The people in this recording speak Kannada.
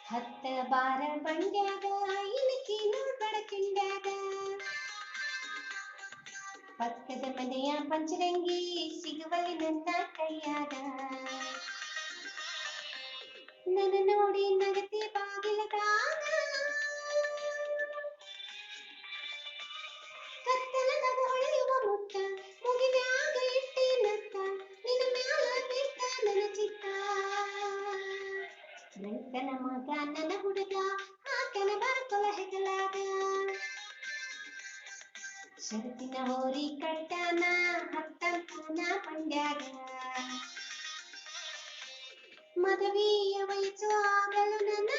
ಹತ್ತ ಬಾರ ಬಂಡ್ಯಾಗ ಇಣಕಿ ನೋಡ್ಬೇಡ ಕಿಂಡ್ಯಾಗ ಪಕ್ಕದ ಮನೆಯ ಪಂಚರಂಗಿ ಸಿಗುವಲ್ಲಿ ನನ್ನ ಕೈಯಾಗ ನನ್ನ ನೋಡಿ ನಗತಿ ಬಾಗಿಲದಾಗ ಕತ್ತಲದಾಗ ಹೊಳೆಯುವ ಮುತ್ತ ಮುಗಿನ್ಯಾಗ ಇಟ್ಟಿ ನತ್ತ ನಿನ್ನ ಮ್ಯಾಲ ಬಿಟ್ಟ ನನ್ನ ಚಿತ್ತ ರೈತನ ಮಗ ನನ್ನ ಹುಡುಗ ಹಾಕನ ಬರ್ತಲ ಹೆಗಲಾಗ ಶರತಿನ ಹೋರಿ ಕಟ್ಟಾನ ಹತ್ತಂತಾನ ಪಂಡ್ಯಾಗ ಮದುವೆಯ ವಯಸ್ಸು ಆಗಲು ನನ್ನ